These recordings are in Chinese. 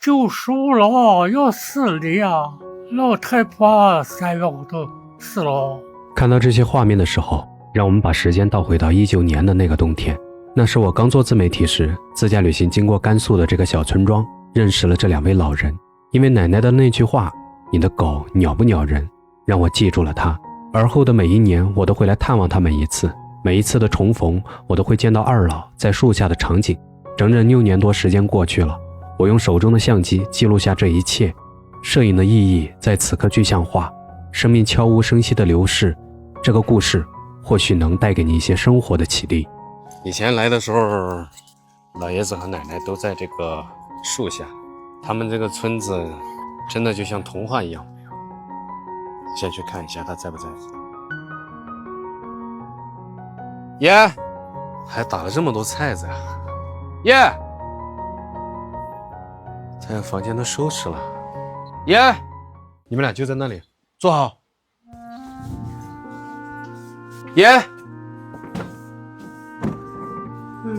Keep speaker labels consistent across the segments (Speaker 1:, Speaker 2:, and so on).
Speaker 1: 95了，要死了呀！老太婆3月5头死了。
Speaker 2: 看到这些画面的时候，让我们把时间倒回到19年的那个冬天。那是我刚做自媒体时，自驾旅行经过甘肃的这个小村庄，认识了这2位老人。因为奶奶的那句话，你的狗鸟不鸟人，让我记住了它。而后的每一年，我都会来探望他们一次。每一次的重逢，我都会见到二老在树下的场景。整整6年多时间过去了，我用手中的相机记录下这一切。摄影的意义在此刻具象化，生命悄无声息的流逝。这个故事或许能带给你一些生活的启迪。以前来的时候，老爷子和奶奶都在这个树下，他们这个村子真的就像童话一样。先去看一下他在不在。爷，还打了这么多菜子呀！爷，他把房间都收拾了。爷，你们俩就在那里坐好。爷，
Speaker 1: 哎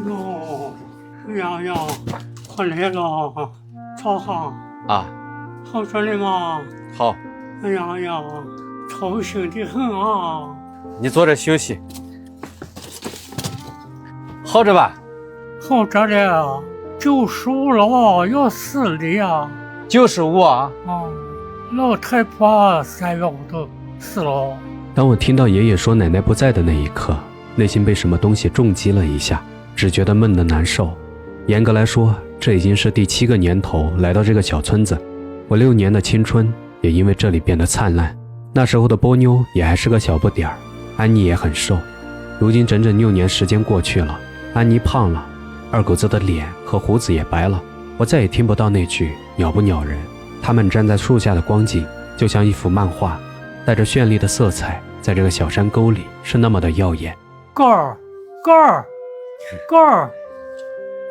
Speaker 1: 呦，洋洋，我来了，超好
Speaker 2: 啊，
Speaker 1: 好着呢吗？
Speaker 2: 好。
Speaker 1: 哎呀，操心的很啊！
Speaker 2: 你坐着休息，好着吧？
Speaker 1: 好着了，95了，要死了呀
Speaker 2: ！95啊！
Speaker 1: 老太婆3月5头死了。
Speaker 2: 当我听到爷爷说奶奶不在的那一刻，内心被什么东西重击了一下，只觉得闷得难受。严格来说，这已经是第7个年头来到这个小村子，我6年的青春也因为这里变得灿烂。那时候的波妞也还是个小不点儿，安妮也很瘦。如今整整6年时间过去了，安妮胖了，二狗子的脸和胡子也白了。我再也听不到那句鸟不鸟人。他们站在树下的光景就像一幅漫画，带着绚丽的色彩，在这个小山沟里是那么的耀眼。
Speaker 1: 狗儿，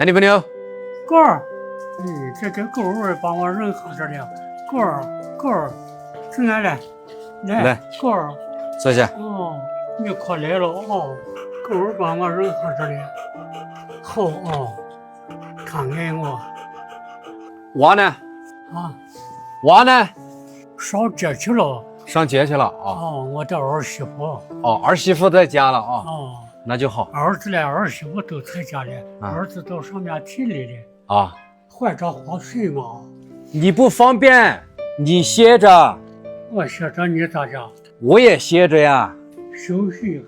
Speaker 2: 哎，你不牛？
Speaker 1: 狗儿，这狗味把我扔下这了。狗儿，进来来，狗儿，
Speaker 2: 坐下。
Speaker 1: 你快来了哦，狗儿把我扔下这里。好哦，他爱我。
Speaker 2: 娃呢？
Speaker 1: 啊，
Speaker 2: 娃呢？
Speaker 1: 上街去了。
Speaker 2: 上街去了
Speaker 1: 我的儿媳妇。
Speaker 2: 儿媳妇在家了啊。那就好。
Speaker 1: 儿子嘞，儿媳妇都在家里，儿子到上面体里了。怀着活水嘛。
Speaker 2: 你不方便，你歇着。
Speaker 1: 我歇着，你咋讲？
Speaker 2: 我也歇着呀。
Speaker 1: 休息一下。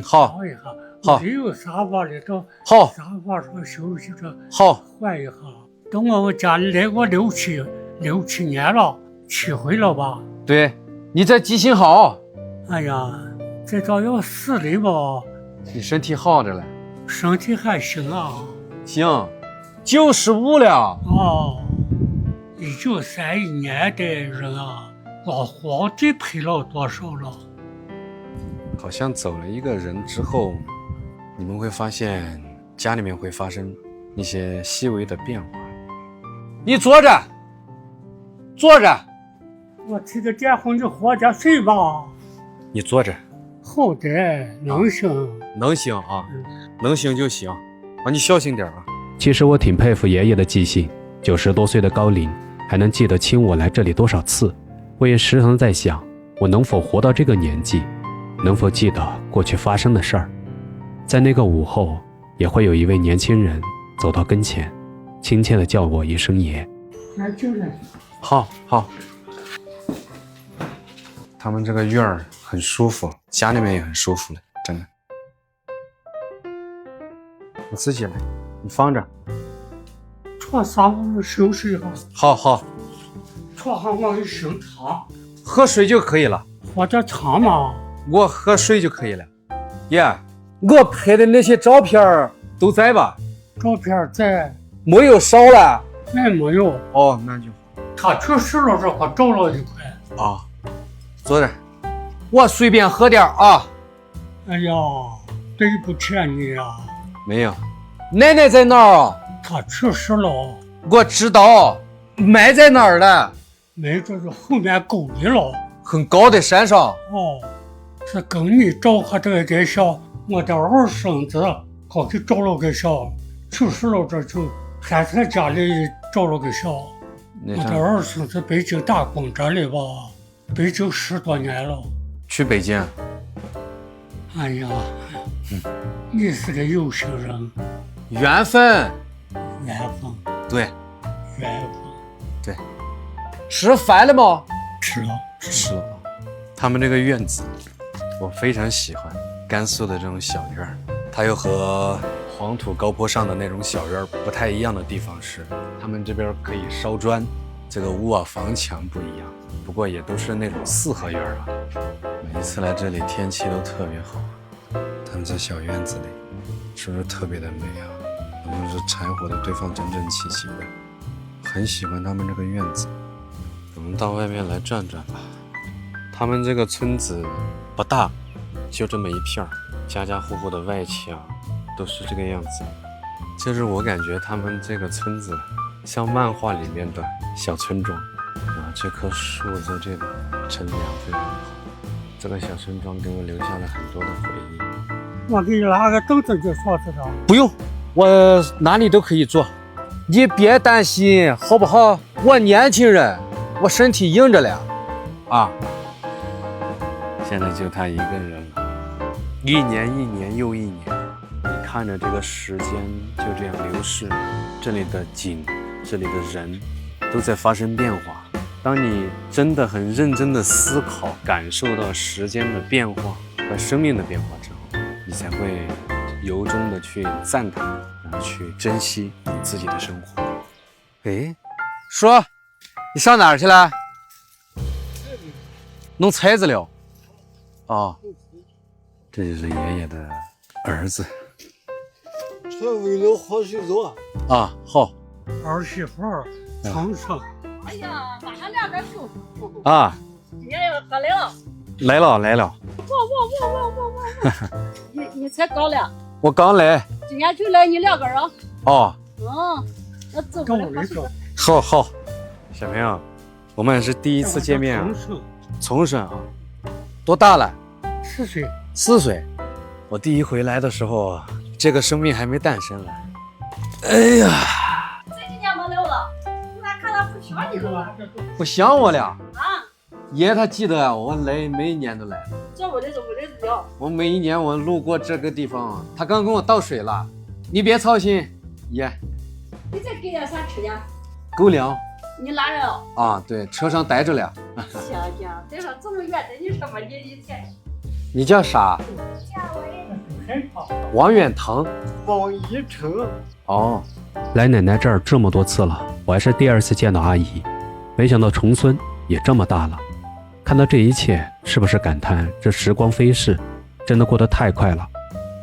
Speaker 2: 好。
Speaker 1: 躺一下。
Speaker 2: 好。
Speaker 1: 没有沙发里头。
Speaker 2: 好。
Speaker 1: 沙发上休息着。
Speaker 2: 好。
Speaker 1: 缓一下。等我家里来过六七年了，7回了吧？
Speaker 2: 对，你这记性好。
Speaker 1: 哎呀，这叫要死的吧？
Speaker 2: 你身体好着了。
Speaker 1: 身体还行啊。
Speaker 2: 行，95了。
Speaker 1: 1931年的人啊，老皇帝赔了多少了？
Speaker 2: 好像走了一个人之后，你们会发现家里面会发生一些细微的变化。你坐着。
Speaker 1: 我提个电话，你喝点水吧。
Speaker 2: 你坐着。
Speaker 1: 好的，能行。
Speaker 2: 能行啊，能行就行。你小心点啊。其实我挺佩服爷爷的记性，90多岁的高龄还能记得清我来这里多少次。我也时常在想，我能否活到这个年纪，能否记得过去发生的事儿。在那个午后，也会有一位年轻人走到跟前，亲切地叫我一声爷。
Speaker 1: 来进来。
Speaker 2: 好。他们这个院儿很舒服，家里面也很舒服了，真的。你自己来，你放着。
Speaker 1: 床上我们休息一下。
Speaker 2: 好。
Speaker 1: 床上我有醒茶。
Speaker 2: 喝水就可以了。
Speaker 1: 喝点茶嘛。
Speaker 2: 我喝水就可以了。爷，我拍的那些照片都在吧？
Speaker 1: 照片在。
Speaker 2: 没有烧了？
Speaker 1: 那没有。
Speaker 2: 那就好。
Speaker 1: 他去世了，这可找了一块。
Speaker 2: 坐着，我随便喝点啊。
Speaker 1: 哎呀，对不起你呀。
Speaker 2: 没有。奶奶在哪儿啊？
Speaker 1: 她去世了。
Speaker 2: 我知道，埋在哪儿了？
Speaker 1: 埋在这后面沟里了。
Speaker 2: 很高的山上。
Speaker 1: 是跟你找和这个小，我的二婶子好去找了个小，去世了这就还在家里找了个小。我的儿孙在北京打工这里吧，北京10多年了。
Speaker 2: 去北京？
Speaker 1: 哎呀，你是个有情人。
Speaker 2: 缘分。
Speaker 1: 缘分。
Speaker 2: 对。
Speaker 1: 缘分。
Speaker 2: 对。吃饭了吗？
Speaker 1: 吃了。
Speaker 2: 吃了。他们这个院子，我非常喜欢。甘肃的这种小院儿，它又和黄土高坡上的那种小院儿不太一样的地方是，他们这边可以烧砖，这个屋瓦房墙不一样，不过也都是那种4合院啊。每一次来这里天气都特别好，他们在小院子里，是不是特别的美啊？他们是柴火的堆放整整齐齐的，很喜欢他们这个院子。我们到外面来转转吧。他们这个村子不大，就这么一片儿，家家户户的外墙都是这个样子。就是我感觉他们这个村子像漫画里面的小村庄啊。这棵树在这里乘凉非常好，这个小村庄给我留下了很多的回忆。
Speaker 1: 我给你拿个凳子就坐这上。
Speaker 2: 不用，我哪里都可以坐，你别担心好不好？我年轻人，我身体硬着了啊。现在就他一个人了，一年又一年，你看着这个时间就这样流逝，这里的景，这里的人都在发生变化。当你真的很认真的思考，感受到时间的变化和生命的变化之后，你才会由衷的去赞叹，然后去珍惜你自己的生活。哎，叔，你上哪儿去了？弄菜子了。哦，这就是爷爷的儿子。
Speaker 3: 这为了好媳妇
Speaker 2: 啊，好。
Speaker 1: 儿媳妇长生。
Speaker 4: 哎呀，马上2点钟
Speaker 2: 啊，
Speaker 4: 爷爷喝来了。
Speaker 2: 来了。
Speaker 4: 你才刚来？
Speaker 2: 我刚来。
Speaker 4: 今年就来你2个人。
Speaker 2: 哦。
Speaker 4: 那走过来喝水。
Speaker 2: 好。小朋友，我们是第一次见面啊。重生啊。多大了
Speaker 1: ？4岁。
Speaker 2: 4岁。我第一回来的时候，这个生命还没诞生呢。哎呀，
Speaker 4: 这几年没来了，我咋看他不想你了？
Speaker 2: 不想我了
Speaker 4: 啊？
Speaker 2: 爷他记得我来每一年都来。
Speaker 4: 这屋里聊。
Speaker 2: 我每一年我路过这个地方，他刚给我倒水了。你别操心，爷。
Speaker 4: 你再给点啥吃的？
Speaker 2: 狗粮。
Speaker 4: 你拿着
Speaker 2: 啊？对，车上带着了。
Speaker 4: 行，带上这么远的，你什么你天？
Speaker 2: 你叫啥？王远腾。
Speaker 3: 王一成。
Speaker 2: 哦，来奶奶这儿这么多次了，我还是第2次见到阿姨。没想到重孙也这么大了。看到这一切，是不是感叹这时光飞逝，真的过得太快了？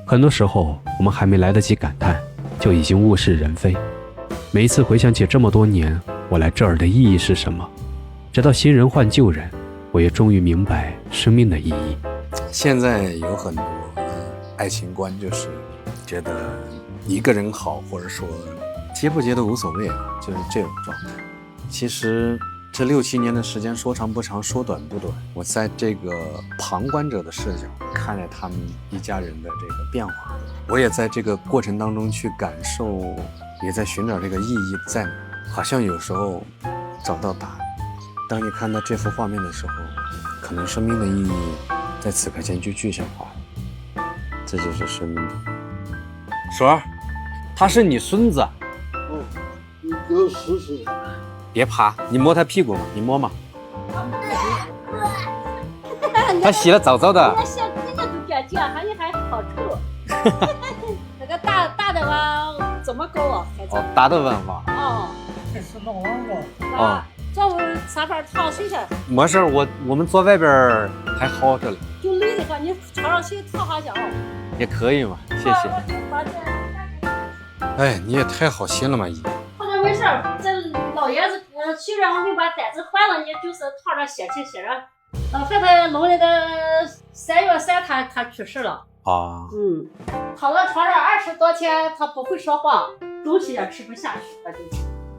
Speaker 2: 很多时候，我们还没来得及感叹，就已经物是人非。每一次回想起这么多年我来这儿的意义是什么，直到新人换旧人，我也终于明白生命的意义。现在有很多爱情观，就是觉得一个人好，或者说结不结都无所谓啊，就是这种状态。其实这6、7年的时间，说长不长，说短不短，我在这个旁观者的视角看着他们一家人的这个变化，我也在这个过程当中去感受，也在寻找这个意义在哪。好像有时候找到答案。当你看到这幅画面的时候，可能生命的意义在此刻间就具象化了。这就是生命。叔儿，他是你孙子。
Speaker 3: 你哥10岁。
Speaker 2: 别爬，你摸他屁股嘛，你摸嘛。他洗了澡澡的。
Speaker 4: 那些人家都干净，还你还好臭。那个大的娃怎么搞啊？
Speaker 2: 哦，大的问吧。
Speaker 4: 哦。
Speaker 1: 这是老王了。
Speaker 4: 啊。中午上班烫水去。
Speaker 2: 没事，我们坐外边还好着嘞。
Speaker 4: 就累的话，你穿上去烫下去啊。
Speaker 2: 也可以嘛，谢谢。哎，你也太好心了嘛，姨。
Speaker 4: 好像没事，这老爷子去然后就把单子换了，你就是套上写去写着。和他农历的3月3他去世了。
Speaker 2: 啊。
Speaker 4: 躺在床上20多天，他不会说话，东西也吃不下去，他就。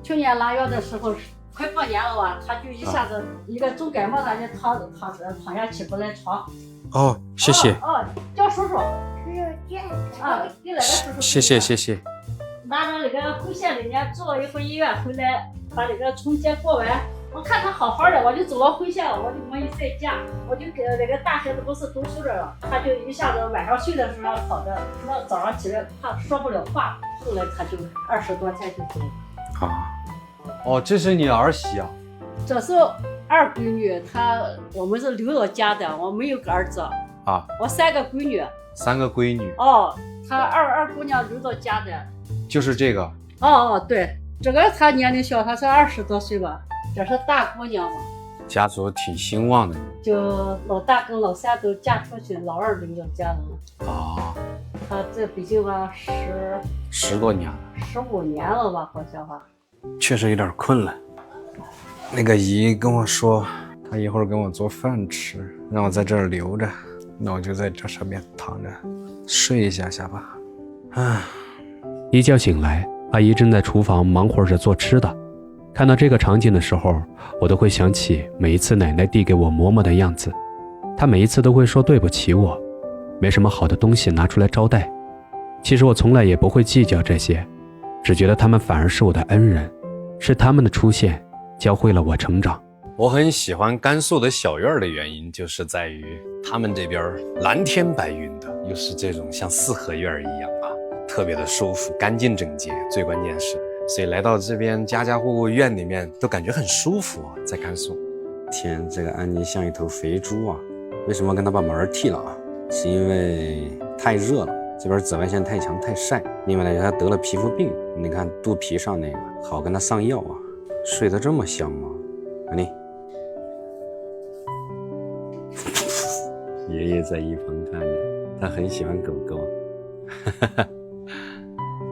Speaker 4: 去年腊月的时候，快过年了吧，他就一下子一个重感冒，他就躺下起不来床。
Speaker 2: 哦，谢谢。
Speaker 4: 叫叔叔。啊，给来个叔叔。
Speaker 2: 谢谢。
Speaker 4: 拿着那个回县里面住了一回医院回来，把那个春节过完，我看他好好的，我就走了回县了，我就没在家，我就给那个大学的不是读书着了，他就一下子晚上睡的时候好的，那早上起来他说不了话，后来他就20多天就走了。
Speaker 5: 啊，哦，这是你儿媳啊？
Speaker 4: 这是二闺女，我们是留到家的，我没有个儿子
Speaker 5: 啊，
Speaker 4: 我3个闺女。
Speaker 5: 3个闺女。
Speaker 4: 哦，她二姑娘留到家的。
Speaker 5: 就是这个。
Speaker 4: 哦，对，这个她年龄小，她是20多岁吧，这是大姑娘嘛。
Speaker 5: 家族挺兴旺的。
Speaker 4: 就老大跟老三都嫁出去，老二留到家了。
Speaker 5: 啊，
Speaker 4: 她在北京吧
Speaker 5: 10多年了
Speaker 4: ，15年了吧，好像吧。
Speaker 5: 确实有点困了。那个姨跟我说，她一会儿给我做饭吃，让我在这儿留着，那我就在这上面躺着睡一下下吧。唉，
Speaker 2: 一觉醒来，阿姨正在厨房忙活着做吃的。看到这个场景的时候，我都会想起每一次奶奶递给我馍馍的样子。她每一次都会说对不起我，没什么好的东西拿出来招待。其实我从来也不会计较这些，只觉得他们反而是我的恩人，是他们的出现教会了我成长。
Speaker 5: 我很喜欢甘肃的小院的原因，就是在于他们这边蓝天白云的，又是这种像四合院一样啊，特别的舒服，干净整洁。最关键是，所以来到这边，家家户户院里面都感觉很舒服啊。在甘肃，
Speaker 6: 天，这个安妮像一头肥猪啊！为什么跟她把门剃了啊？是因为太热了，这边紫外线太强太晒。另外呢，她得了皮肤病，你看肚皮上那个，好跟她上药啊。睡得这么香吗？安妮。爷爷在一旁看着，他很喜欢狗狗。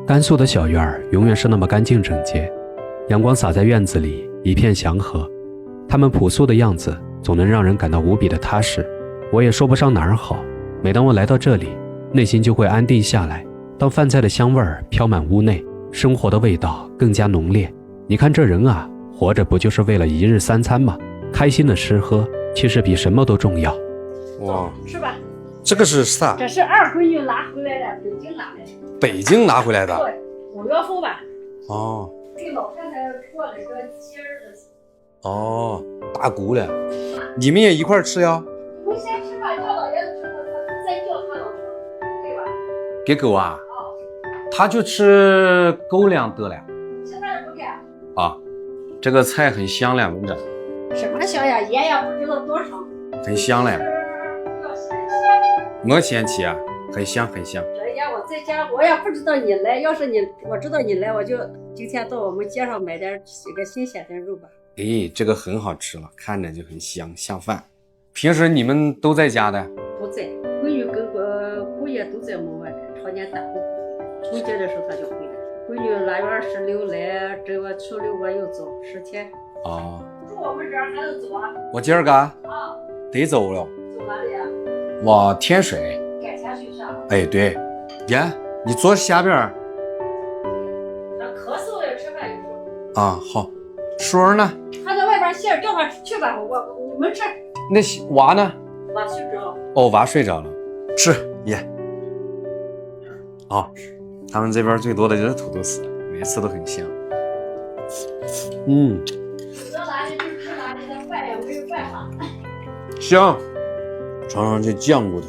Speaker 2: 甘肃的小院儿永远是那么干净整洁，阳光洒在院子里，一片祥和。它们朴素的样子总能让人感到无比的踏实。我也说不上哪儿好，每当我来到这里，内心就会安定下来。当饭菜的香味儿飘满屋内，生活的味道更加浓烈。你看这人啊，活着不就是为了一日3餐吗？开心的吃喝其实比什么都重要。
Speaker 5: 哇，
Speaker 4: 是吧？
Speaker 5: 这个是啥？
Speaker 4: 这是二闺女拿回来的，北京拿的。
Speaker 5: 北京拿回来的。
Speaker 4: 对，5月份吧。
Speaker 5: 哦。
Speaker 4: 给老太太过了个节日的。
Speaker 5: 哦，大姑了，你们也一块儿吃呀？
Speaker 4: 我们先吃饭，叫老爷子吃饭，他再叫他老婆，对吧？
Speaker 5: 给狗啊？
Speaker 4: 哦。
Speaker 5: 他就吃狗粮得了。
Speaker 4: 现在不给。
Speaker 5: 啊，这个菜很香了，闻着。
Speaker 4: 什么香呀？盐呀，不知道多少。
Speaker 5: 很香嘞。
Speaker 4: 要嫌弃。
Speaker 5: 我嫌弃啊，很香很香。
Speaker 4: 这呀，我在家，我也不知道你来，要是我知道你来，我就今天到我们街上买点几个新鲜的肉吧。
Speaker 5: 哎，这个很好吃了，看着就很香，像饭。平时你们都在家的？
Speaker 4: 不在，闺女跟姑爷都在门外的，常年打工。春节的时候他就回来。闺女腊月26来，这个初6我又走10天。
Speaker 5: 哦。
Speaker 4: 住我们这儿还能走啊？
Speaker 5: 我今儿个
Speaker 4: 啊，
Speaker 5: 得走了。
Speaker 4: 走哪里啊？
Speaker 5: 往天水。
Speaker 4: 改天水上。
Speaker 5: 哎，对。呀，你坐下边儿。
Speaker 4: 咳嗽了，吃饭有时候。
Speaker 5: 啊，好。叔儿呢？
Speaker 4: 他在外边歇着，叫他去吧，我们吃。
Speaker 5: 那娃呢？
Speaker 4: 娃睡着。
Speaker 5: 哦，娃睡着了。吃爷。哦，他们这边最多的就是土豆丝，每次都很香。嗯。
Speaker 4: 吃哪里就吃哪里的饭也没有办法。
Speaker 5: 香，尝尝这酱骨头。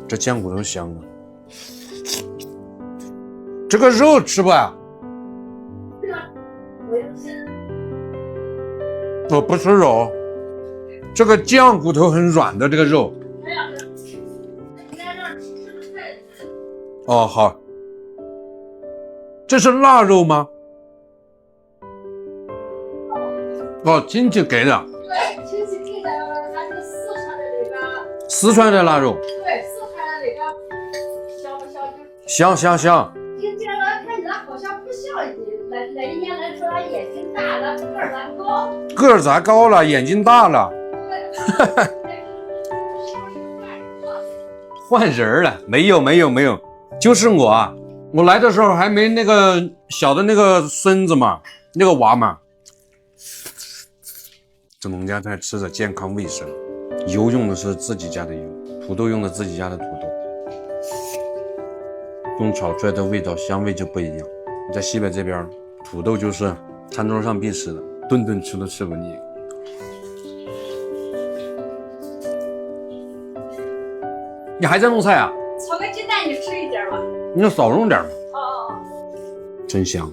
Speaker 5: 这酱骨头香啊。这个肉吃不啊？我不吃肉，这个酱骨头很软的这个肉。
Speaker 4: 哎呀，你来这儿吃菜。
Speaker 5: 哦，好。这是腊肉吗？哦，亲戚给的。
Speaker 4: 对，亲戚给的，还是四川的那个。
Speaker 5: 四川的腊肉。
Speaker 4: 对，四川的那个，香不香？
Speaker 5: 香香香。
Speaker 4: 今天来看起来好像不像你，哪一年来说眼睛大了，个儿咱高。
Speaker 5: 个儿咋高了？眼睛大了。
Speaker 4: 对。
Speaker 5: 换人了？没有，就是我。我来的时候还没那个小的那个孙子嘛，那个娃嘛。这农家菜吃着健康卫生，油用的是自己家的油，土豆用的自己家的土豆。
Speaker 6: 这种炒出来的味道香味就不一样。在西北这边，土豆就是餐桌上必吃的，顿顿吃都吃不腻。你还在弄菜啊？
Speaker 4: 炒个鸡蛋，你吃一点吧。
Speaker 6: 你就少弄点吧。
Speaker 4: 哦，
Speaker 6: 真香。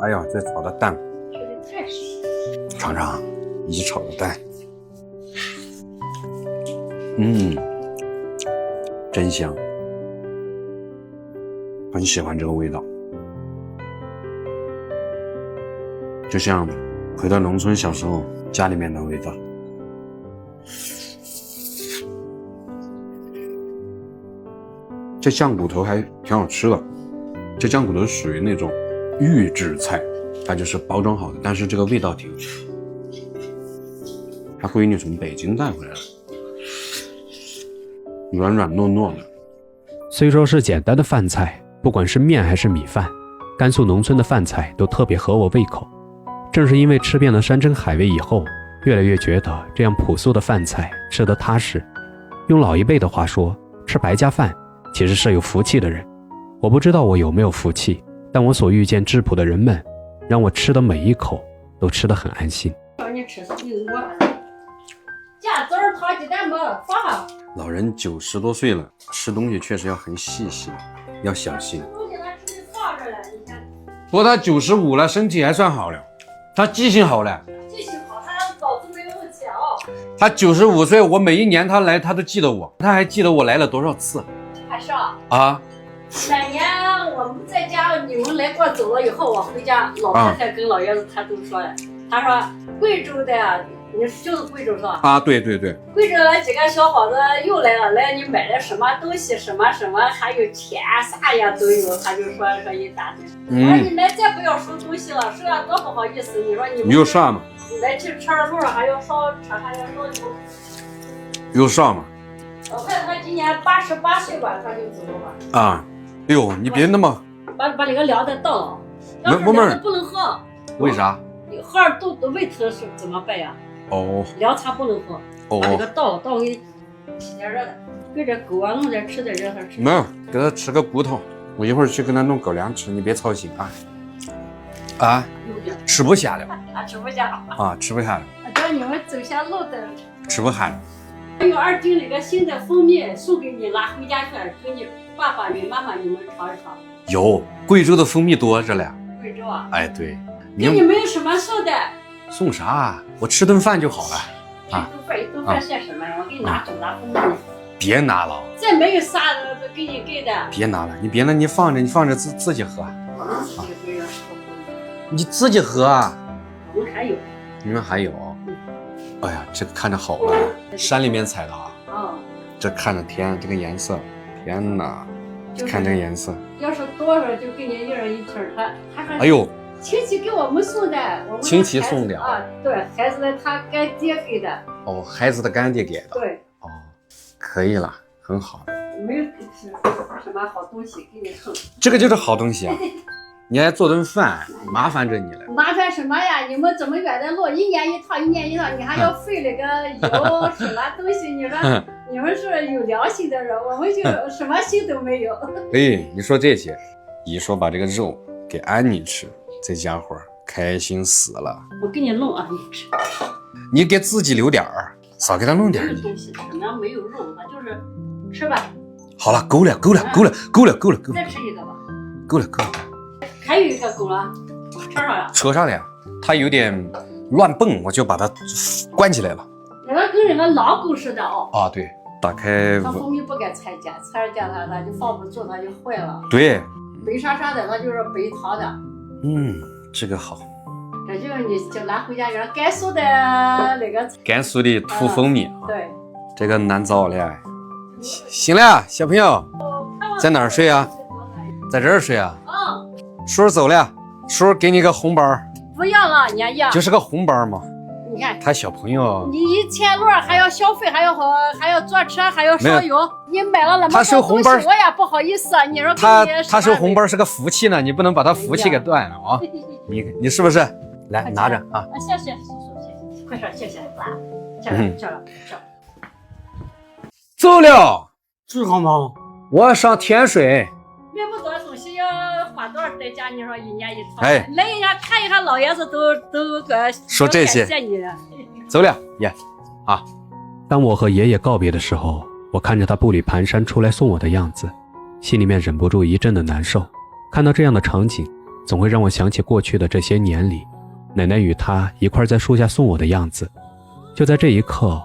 Speaker 6: 哎呀，这炒的蛋，
Speaker 4: 吃的太爽。
Speaker 6: 尝尝一起炒的蛋，真香，很喜欢这个味道，就像回到农村小时候家里面的味道。这酱骨头还挺好吃的，这酱骨头属于那种预制菜，它就是包装好的，但是这个味道挺好吃。它闺女从北京带回来的，软软糯糯的。
Speaker 2: 虽说是简单的饭菜，不管是面还是米饭，甘肃农村的饭菜都特别合我胃口。正是因为吃遍了山珍海味以后，越来越觉得这样朴素的饭菜吃得踏实。用老一辈的话说，吃白家饭其实是有福气的人。我不知道我有没有福气，但我所遇见质朴的人们，让我吃的每一口都吃得很安心。
Speaker 4: 让你吃你我加枣炒鸡蛋吧，放上。
Speaker 6: 老人90多岁了，吃东西确实要很细心，要小心。
Speaker 4: 东西他吃的放着了，你看。
Speaker 6: 不过他95了，身体还算好了，他记性好了。
Speaker 4: 记性好，他脑子没有问题啊。
Speaker 6: 他95岁，我每一年他来，他都记得我，他还记得我来了多少次
Speaker 4: 还是啊。
Speaker 6: 啊？
Speaker 4: 那年我们在家，你们来过走了以后，我回家，老太太跟老爷子他都说了，他说贵州的呀，你就是贵州是吧？
Speaker 6: 啊，对对对，
Speaker 4: 贵州那几个小伙子又来了，来你买了什么东西，什么什么，还有钱啥呀都有，他就说一大堆。我说你们再不要收东西了，收了多不好意思。你说你们
Speaker 6: 有啥嘛？
Speaker 4: 来去车上路上还要烧，车还要烧油。
Speaker 6: 有啥嘛？
Speaker 4: 我看他今年88岁吧，他就走了吧。
Speaker 6: 啊，哎呦，你别那么，
Speaker 4: 把那个凉的倒了，
Speaker 6: 没
Speaker 4: 凉的不能喝。
Speaker 6: 为啥？
Speaker 4: 喝肚子胃疼是怎么办呀？
Speaker 6: 哦，
Speaker 4: 凉茶不能喝，把那
Speaker 6: 哦，
Speaker 4: 个倒给洗点热的，给这狗啊弄点吃的让它吃。
Speaker 6: 没有，给他吃个骨头，我一会儿去跟他弄狗粮吃，你别操心啊。啊，吃不下了
Speaker 4: 啊，吃不下了。
Speaker 6: 啊，吃不下了，
Speaker 4: 叫你们走下路的。
Speaker 6: 吃不下了。
Speaker 4: 还有2斤那个新的蜂蜜送给你，拿回家去给你爸爸、你妈妈你们尝一尝。
Speaker 6: 有贵州的蜂蜜多着嘞。
Speaker 4: 贵州啊？
Speaker 6: 哎，对，
Speaker 4: 给你们有什么送的？
Speaker 6: 送啥？我吃顿饭就好了。啊，
Speaker 4: 一顿饭算什么呀？我给你拿走拿蜂蜜。
Speaker 6: 别拿了，
Speaker 4: 再没有啥给你给的。
Speaker 6: 别拿了，你别拿，你放着自己喝。你自己喝啊。
Speaker 4: 我们还有。
Speaker 6: 你们还有？哎呀，这个看着好了，山里面采的啊。
Speaker 4: 啊。
Speaker 6: 这看着天，这个颜色，天哪！看这个颜色。
Speaker 4: 要是多少就给你一人一瓶，他还。
Speaker 6: 哎呦。
Speaker 4: 亲戚给我们送的，我们
Speaker 6: 亲戚送的
Speaker 4: 啊，对，孩子的他干爹给的。
Speaker 6: 哦，孩子的干爹给的。
Speaker 4: 对。
Speaker 6: 哦，可以了，很好。
Speaker 4: 没有什么好东西给你送。
Speaker 6: 这个就是好东西啊！你还做顿饭，麻烦着你了。
Speaker 4: 麻烦什么呀？你们这么远的路，一年一趟，你还要费那个油什么东西？你说你们是有良心的人，我们就什么心都没有。
Speaker 6: 哎，你说这些，一说把这个肉给安妮吃。这家伙开心死了。
Speaker 4: 我给你弄啊，你吃。
Speaker 6: 你给自己留点儿，少给他弄点儿。
Speaker 4: 东西什么没有肉，他就是吃吧。
Speaker 6: 好了，够了。
Speaker 4: 再吃一个吧。
Speaker 6: 够了。
Speaker 4: 还有一个狗了，车上了。
Speaker 6: 车上了呀，它有点乱蹦，我就把它关起来了。
Speaker 4: 那个跟那个狼狗似的哦。
Speaker 6: 啊，对，打开。
Speaker 4: 它蜂蜜不敢拆解它就放不住，它就坏了。
Speaker 6: 对。
Speaker 4: 白沙沙的，它就是白糖的。
Speaker 6: 这个好。
Speaker 4: 这就你就拿回家，就是甘肃的那个。
Speaker 6: 甘肃的土蜂蜜。
Speaker 4: 对。
Speaker 6: 这个难找了。行了，小朋友，在哪儿睡啊？在这儿睡啊？叔叔走了，叔叔给你个红包。
Speaker 4: 不要了，娘娘。
Speaker 6: 就是个红包嘛。
Speaker 4: 你看，
Speaker 6: 他小朋友。
Speaker 4: 你1000路还要消费，还要坐车，还要烧油。你买了那么多
Speaker 6: 他收红包，
Speaker 4: 我也不好意思。你说
Speaker 6: 他收红包是个福气呢，你不能把他福气给断了啊！你是不是？来拿着啊！
Speaker 4: 谢谢叔叔，谢谢，快说谢谢，这了。
Speaker 6: 走了，
Speaker 1: 这个吗？
Speaker 6: 我要上天水。
Speaker 4: 那么多东西要花多少代价？你说一年一趟，
Speaker 5: 哎
Speaker 4: 来人家看一下老爷子都个
Speaker 5: 说这些
Speaker 4: 谢你。
Speaker 6: 走了，爷。
Speaker 2: 当我和爷爷告别的时候，我看着他步履蹒跚出来送我的样子，心里面忍不住一阵的难受。看到这样的场景，总会让我想起过去的这些年里，奶奶与他一块在树下送我的样子。就在这一刻，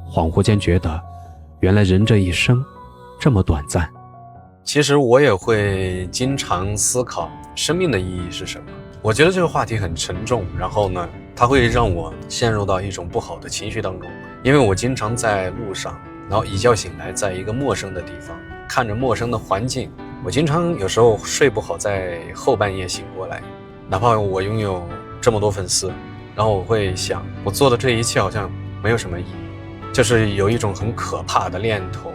Speaker 2: 恍惚间觉得，原来人这一生这么短暂。
Speaker 5: 其实我也会经常思考生命的意义是什么。我觉得这个话题很沉重，然后呢，它会让我陷入到一种不好的情绪当中。因为我经常在路上，然后一觉醒来，在一个陌生的地方，看着陌生的环境，我经常有时候睡不好，在后半夜醒过来，哪怕我拥有这么多粉丝，然后我会想，我做的这一切好像没有什么意义，就是有一种很可怕的念头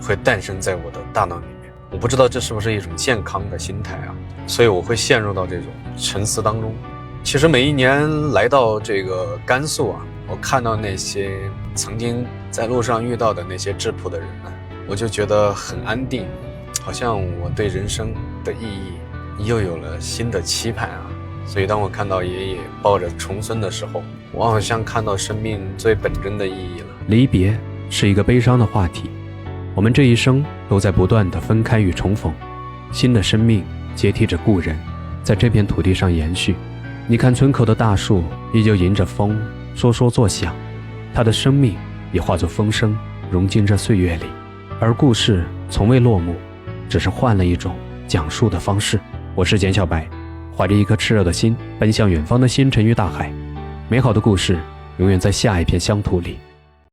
Speaker 5: 会诞生在我的大脑里面。我不知道这是不是一种健康的心态啊，所以我会陷入到这种沉思当中。其实每一年来到这个甘肃啊，我看到那些曾经在路上遇到的那些质朴的人呢，我就觉得很安定，好像我对人生的意义又有了新的期盼啊。所以当我看到爷爷抱着重孙的时候，我好像看到生命最本真的意义了。
Speaker 2: 离别是一个悲伤的话题，我们这一生都在不断的分开与重逢，新的生命接替着故人，在这片土地上延续。你看村口的大树依旧迎着风说说作响，它的生命也化作风声，融进这岁月里。而故事从未落幕，只是换了一种讲述的方式。我是简小白，怀着一颗炽热的心，奔向远方的星辰与大海。美好的故事永远在下一片乡土里。